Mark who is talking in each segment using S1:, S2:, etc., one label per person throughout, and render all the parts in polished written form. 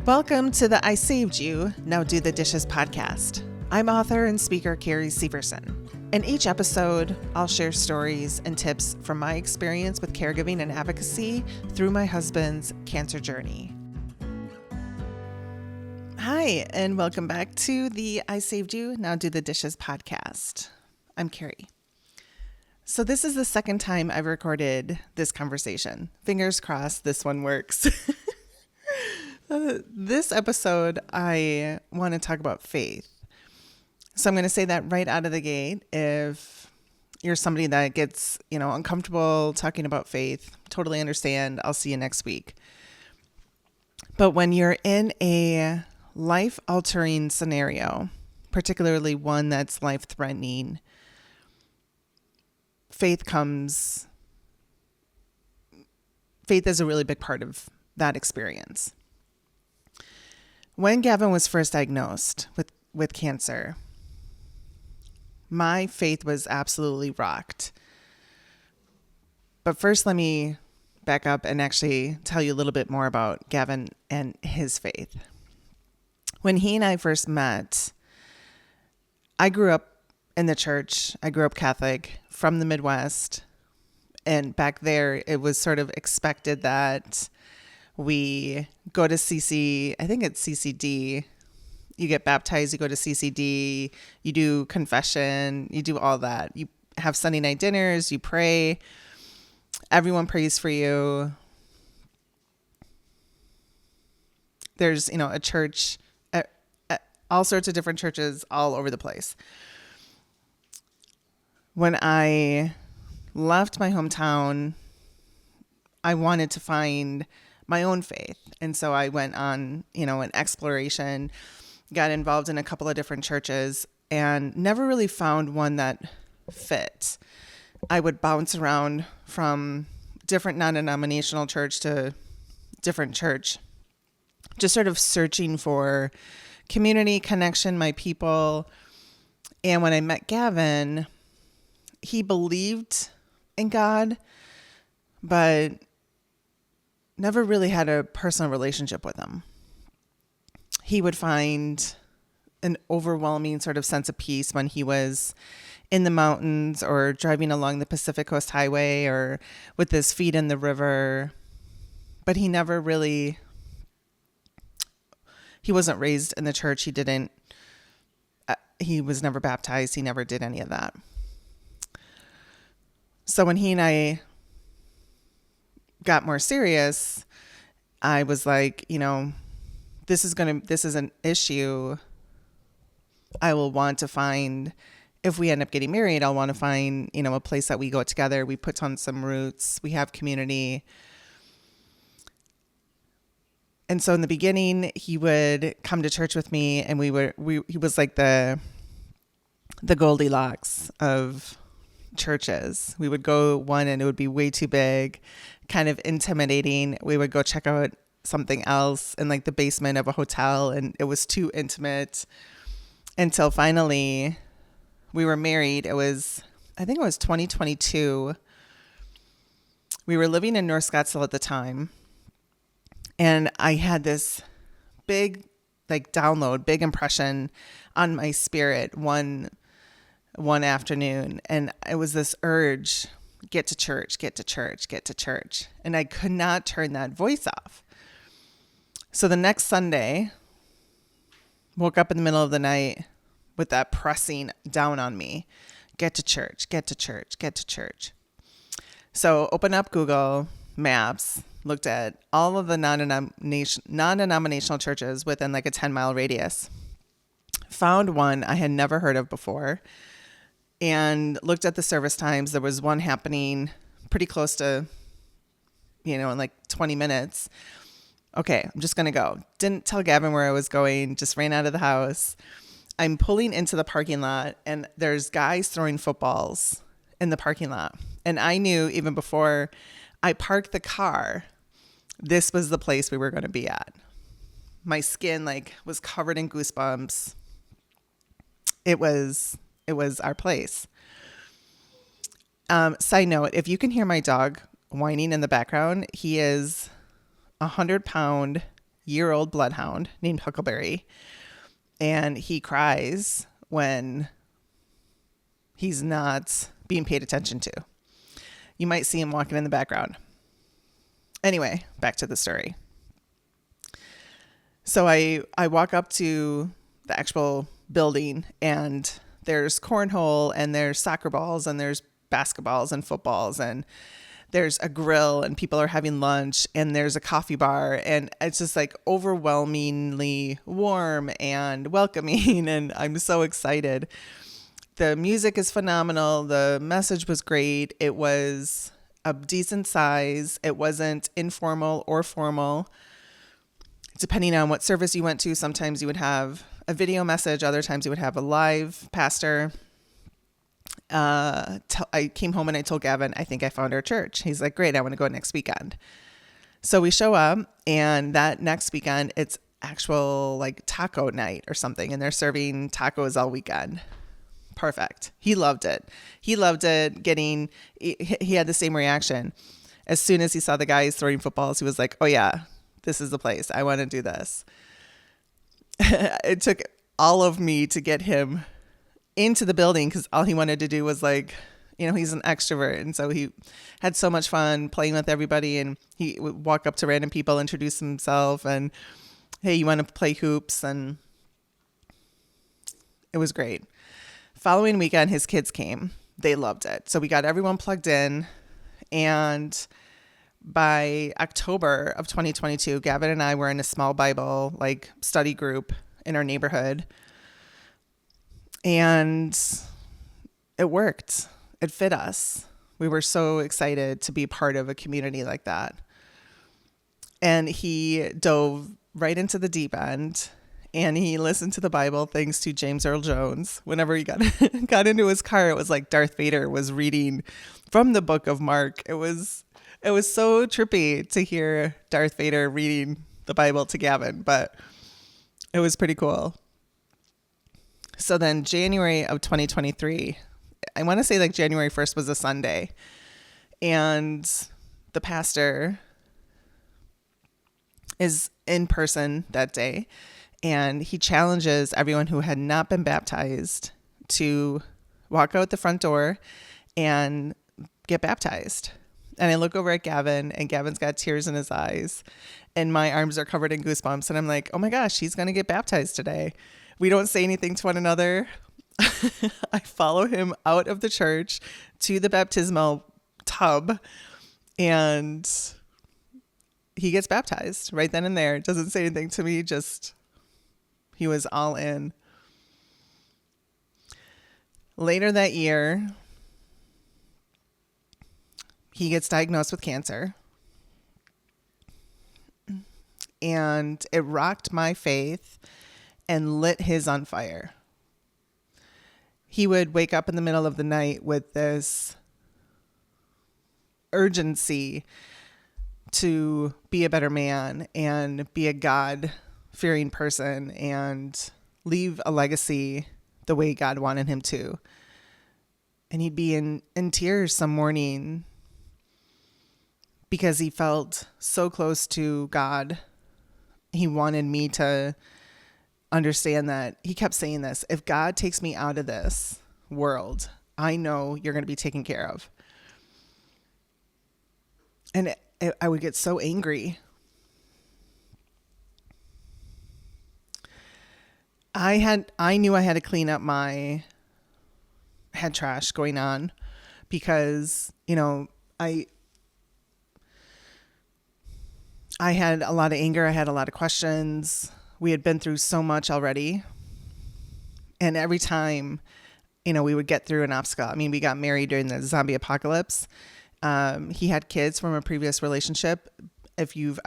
S1: Welcome to the I Saved You, Now Do the Dishes podcast. I'm author and speaker Carrie Severson. In each episode, I'll share stories and tips from my experience with caregiving and advocacy through my husband's cancer journey. Hi, and welcome back to the I Saved You, Now Do the Dishes podcast. I'm Carrie. So this is the second time I've recorded this conversation. Fingers crossed this one works. This episode, I want to talk about faith. So I'm going to say that right out of the gate. If you're somebody that gets, uncomfortable talking about faith, totally understand. I'll see you next week. But when you're in a life-altering scenario, particularly one that's life-threatening, faith is a really big part of that experience. When Gavin was first diagnosed with cancer, my faith was absolutely rocked. But first, let me back up and actually tell you a little bit more about Gavin and his faith. When he and I first met, I grew up in the church. I grew up Catholic from the Midwest. And back there, it was sort of expected that we go to I think it's CCD. You get baptized, you go to CCD, you do confession, you do all that. You have Sunday night dinners, you pray. Everyone prays for you. There's, a church, all sorts of different churches all over the place. When I left my hometown, I wanted to find my own faith. And so I went on, an exploration, got involved in a couple of different churches and never really found one that fit. I would bounce around from different non-denominational church to different church, just sort of searching for community, connection, my people. And when I met Gavin, he believed in God, but never really had a personal relationship with him. He would find an overwhelming sort of sense of peace when he was in the mountains or driving along the Pacific Coast Highway or with his feet in the river. But he never really, he wasn't raised in the church. He was never baptized. He never did any of that. So when he and I got more serious, I was like, this is an issue. I will want to find, if we end up getting married, I'll want to find, a place that we go together. We put on some roots. We have community. And so in the beginning, he would come to church with me, and he was like the Goldilocks of churches. We would go one and it would be way too big, kind of intimidating. We would go check out something else in like the basement of a hotel, and it was too intimate until finally we were married. I think it was 2022. We were living in North Scottsdale at the time, and I had this big big impression on my spirit one afternoon, and it was this urge, get to church. And I could not turn that voice off. So the next Sunday, woke up in the middle of the night with that pressing down on me, get to church. So open up Google Maps, looked at all of the non-denominational churches within like a 10-mile radius, found one I had never heard of before, and looked at the service times. There was one happening pretty close to, in like 20 minutes. Okay, I'm just going to go. Didn't tell Gavin where I was going, just ran out of the house. I'm pulling into the parking lot, and there's guys throwing footballs in the parking lot. And I knew even before I parked the car, this was the place we were going to be at. My skin was covered in goosebumps. It was our place. Side note, if you can hear my dog whining in the background, he is 100-pound 2-year-old bloodhound named Huckleberry. And he cries when he's not being paid attention to. You might see him walking in the background. Anyway, back to the story. So I walk up to the actual building, and there's cornhole, and there's soccer balls, and there's basketballs and footballs, and there's a grill, and people are having lunch, and there's a coffee bar, and it's just like overwhelmingly warm and welcoming, and I'm so excited. The music is phenomenal. The message was great. It was a decent size. It wasn't informal or formal. Depending on what service you went to, sometimes you would have a video message. Other times you would have a live pastor. I came home and I told Gavin, I think I found our church. He's like, great, I want to go next weekend. So we show up, and that next weekend, it's actual like taco night or something. And they're serving tacos all weekend. Perfect. He loved it. He had the same reaction. As soon as he saw the guys throwing footballs, he was like, oh yeah, this is the place. I want to do this. It took all of me to get him into the building, because all he wanted to do was like, he's an extrovert. And so he had so much fun playing with everybody, and he would walk up to random people, introduce himself, and hey, you want to play hoops? And it was great. Following weekend, his kids came. They loved it. So we got everyone plugged in, and by October of 2022, Gavin and I were in a small Bible study group in our neighborhood, and it worked. It fit us. We were so excited to be part of a community like that. And he dove right into the deep end, and he listened to the Bible thanks to James Earl Jones. Whenever he got into his car, it was like Darth Vader was reading from the book of Mark. It was so trippy to hear Darth Vader reading the Bible to Gavin, but it was pretty cool. So then January of 2023, I want to say January 1st was a Sunday, and the pastor is in person that day, and he challenges everyone who had not been baptized to walk out the front door and get baptized. And I look over at Gavin, and Gavin's got tears in his eyes, and my arms are covered in goosebumps. And I'm like, oh my gosh, he's going to get baptized today. We don't say anything to one another. I follow him out of the church to the baptismal tub, and he gets baptized right then and there. Doesn't say anything to me, just he was all in. Later that year, he gets diagnosed with cancer, and it rocked my faith and lit his on fire. He would wake up in the middle of the night with this urgency to be a better man and be a God-fearing person and leave a legacy the way God wanted him to. And he'd be in tears some morning because he felt so close to God. He wanted me to understand that. He kept saying this: if God takes me out of this world, I know you're going to be taken care of. And I would get so angry. I knew I had to clean up my head trash going on, because, I had a lot of anger. I had a lot of questions. We had been through so much already. And every time, we would get through an obstacle. We got married during the zombie apocalypse. He had kids from a previous relationship. If you've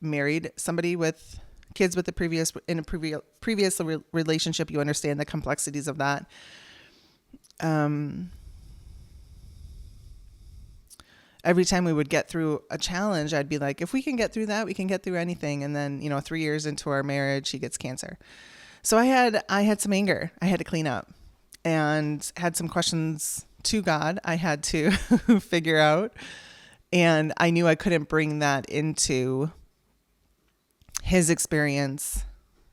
S1: married somebody with kids with in a previous relationship, you understand the complexities of that. Every time we would get through a challenge, I'd be like, if we can get through that, we can get through anything. And then, 3 years into our marriage, he gets cancer. So I had some anger I had to clean up, and had some questions to God I had to figure out. And I knew I couldn't bring that into his experience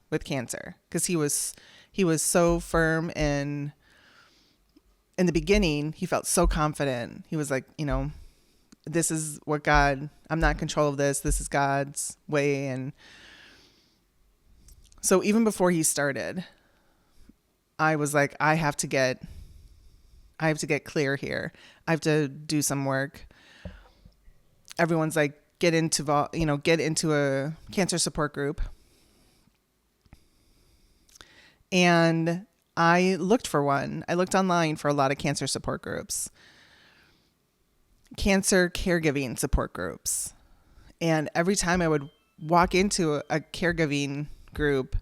S1: with cancer, because he was so firm in the beginning. He felt so confident. He was like, this is what God, I'm not in control of this. This is God's way. And so even before he started, I was like, I have to get clear here. I have to do some work. Everyone's like, get into a cancer support group. And I looked for one. I looked online for a lot of cancer support groups, cancer caregiving support groups. And every time I would walk into a caregiving group,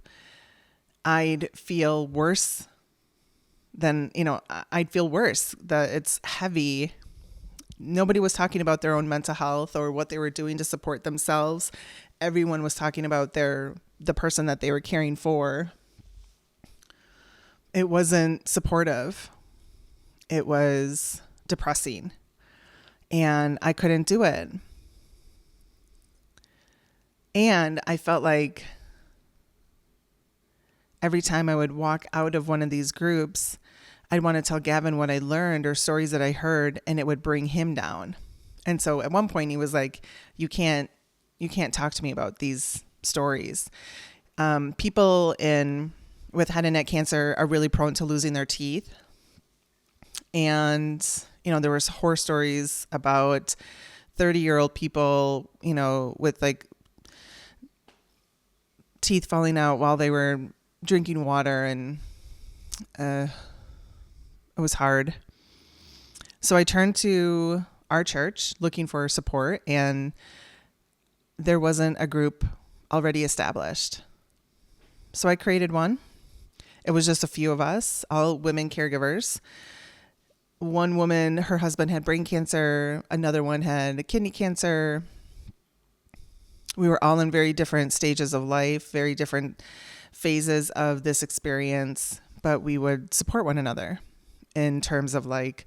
S1: I'd feel worse I'd feel worse. It's heavy. Nobody was talking about their own mental health or what they were doing to support themselves. Everyone was talking about the person that they were caring for. It wasn't supportive. It was depressing. And I couldn't do it. And I felt like every time I would walk out of one of these groups, I'd want to tell Gavin what I learned or stories that I heard, and it would bring him down. And so at one point he was like, you can't talk to me about these stories. People with head and neck cancer are really prone to losing their teeth. And, there was horror stories about 30-year-old people, with like teeth falling out while they were drinking water, and it was hard. So I turned to our church looking for support, and there wasn't a group already established. So I created one. It was just a few of us, all women caregivers. One woman, her husband had brain cancer. Another one had kidney cancer. We were all in very different stages of life, very different phases of this experience, but we would support one another in terms of like,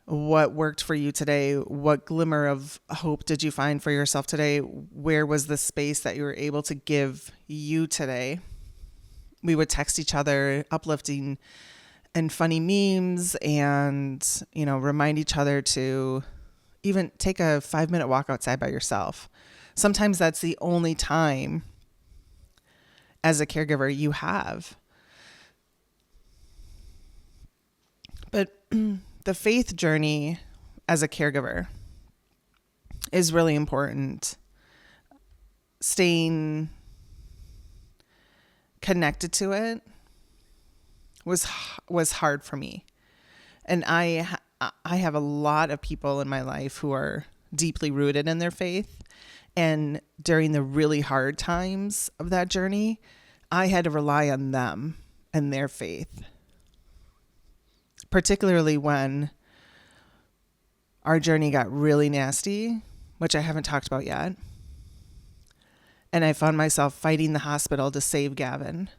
S1: what worked for you today? What glimmer of hope did you find for yourself today? Where was the space that you were able to give you today? We would text each other uplifting and funny memes, and, remind each other to even take a 5-minute walk outside by yourself. Sometimes that's the only time as a caregiver you have. But the faith journey as a caregiver is really important. Staying connected to it was hard for me. And I have a lot of people in my life who are deeply rooted in their faith. And during the really hard times of that journey, I had to rely on them and their faith. Particularly when our journey got really nasty, which I haven't talked about yet. And I found myself fighting the hospital to save Gavin.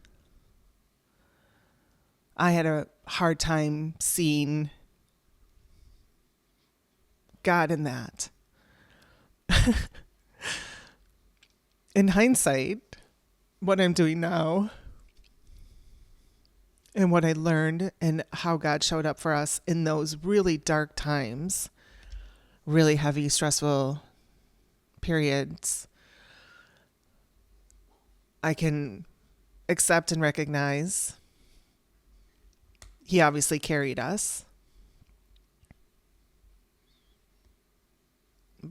S1: I had a hard time seeing God in that. In hindsight, what I'm doing now and what I learned and how God showed up for us in those really dark times, really heavy, stressful periods, I can accept and recognize He obviously carried us.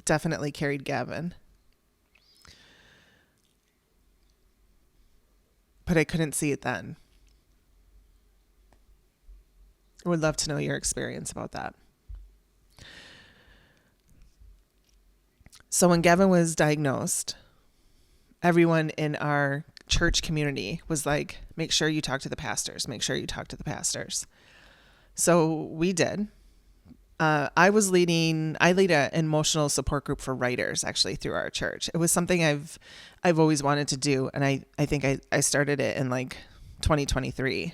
S1: Definitely carried Gavin. But I couldn't see it then. I would love to know your experience about that. So when Gavin was diagnosed, everyone in our church community was like, make sure you talk to the pastors. Make sure you talk to the pastors. So we did. I lead an emotional support group for writers actually through our church. It was something I've always wanted to do. And I think I started it in like 2023,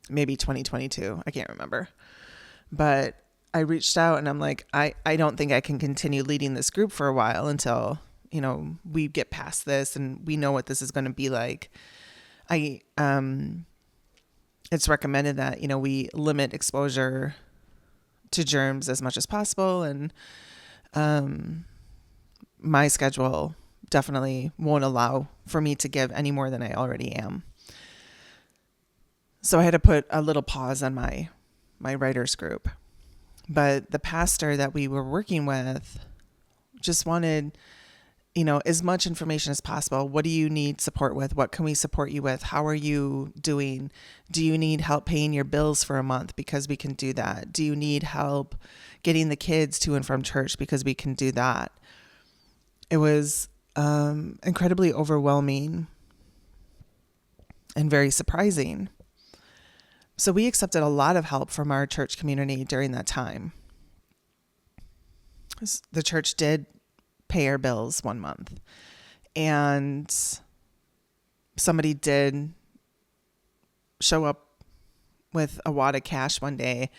S1: maybe 2022. I can't remember, but I reached out and I'm like, I don't think I can continue leading this group for a while until we get past this and we know what this is going to be like. It's recommended that, we limit exposure to germs as much as possible. And my schedule definitely won't allow for me to give any more than I already am. So I had to put a little pause on my writers group. But the pastor that we were working with just wanted, as much information as possible. What do you need support with? What can we support you with? How are you doing? Do you need help paying your bills for a month? Because we can do that. Do you need help getting the kids to and from church? Because we can do that. It was incredibly overwhelming and very surprising. So we accepted a lot of help from our church community during that time. The church did pay our bills one month, and somebody did show up with a wad of cash one day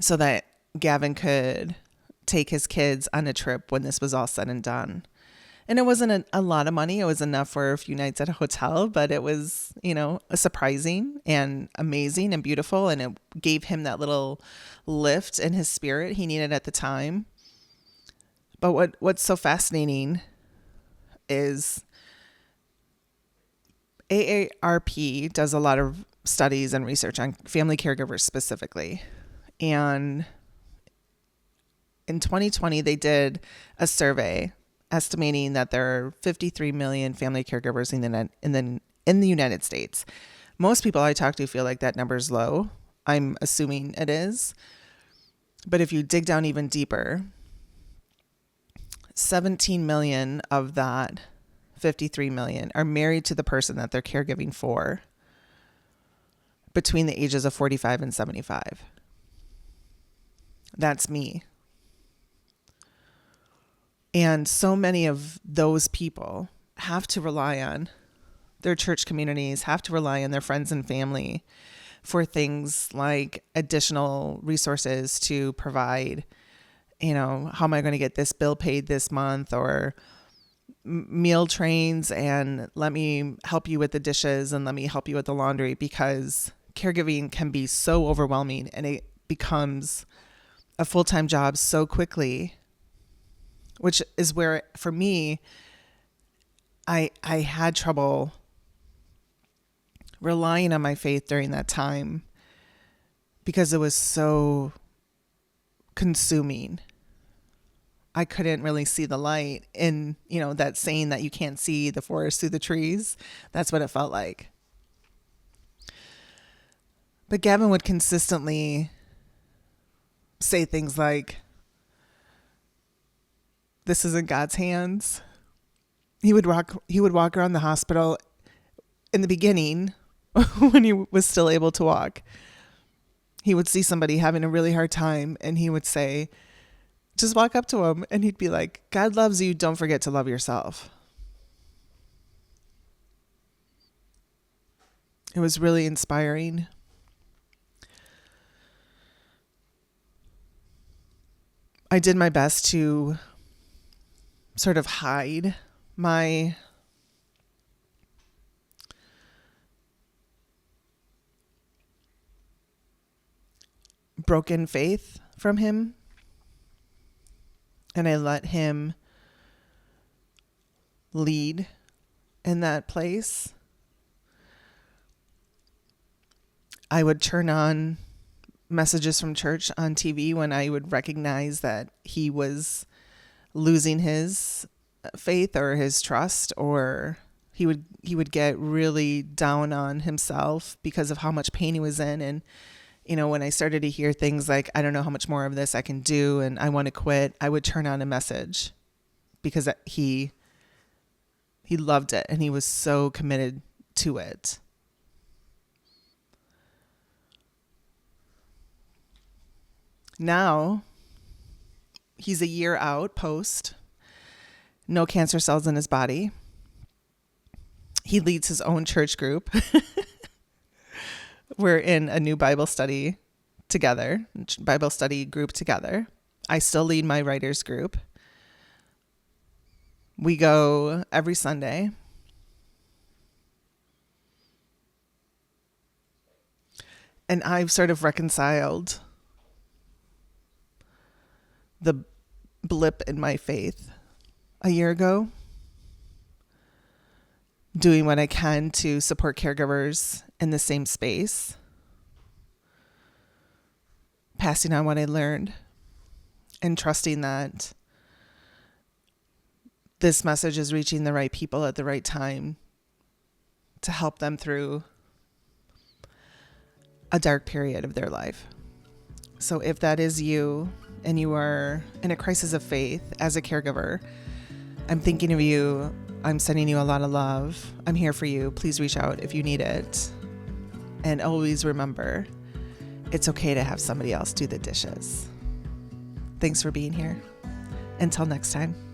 S1: so that Gavin could take his kids on a trip when this was all said and done. And it wasn't a lot of money. It was enough for a few nights at a hotel, but it was, surprising and amazing and beautiful. And it gave him that little lift in his spirit he needed at the time. But what's so fascinating is AARP does a lot of studies and research on family caregivers specifically. And in 2020, they did a survey estimating that there are 53 million family caregivers in the United States. Most people I talk to feel like that number is low. I'm assuming it is. But if you dig down even deeper, 17 million of that 53 million are married to the person that they're caregiving for between the ages of 45 and 75. That's me. And so many of those people have to rely on their church communities, have to rely on their friends and family for things like additional resources to provide, how am I going to get this bill paid this month, or meal trains, and let me help you with the dishes and let me help you with the laundry, because caregiving can be so overwhelming and it becomes a full-time job so quickly, which is where, for me, I had trouble relying on my faith during that time because it was so consuming. I couldn't really see the light in, that saying that you can't see the forest through the trees. That's what it felt like. But Gavin would consistently say things like, "This is in God's hands." He would walk around the hospital in the beginning when he was still able to walk. He would see somebody having a really hard time and he would say, just walk up to him, and he'd be like, "God loves you. Don't forget to love yourself." It was really inspiring. I did my best to sort of hide my broken faith from him. And I let him lead in that place. I would turn on messages from church on TV when I would recognize that he was losing his faith or his trust, or he would get really down on himself because of how much pain he was in. And when I started to hear things like, "I don't know how much more of this I can do and I want to quit," I would turn on a message because he loved it and he was so committed to it. Now, he's a year out post, no cancer cells in his body. He leads his own church group. We're in a new Bible study group together. I still lead my writers group. We go every Sunday. And I've sort of reconciled the blip in my faith a year ago, doing what I can to support caregivers in the same space, passing on what I learned, and trusting that this message is reaching the right people at the right time to help them through a dark period of their life. So if that is you and you are in a crisis of faith as a caregiver, I'm thinking of you. I'm sending you a lot of love. I'm here for you. Please reach out if you need it. And always remember, it's okay to have somebody else do the dishes. Thanks for being here. Until next time.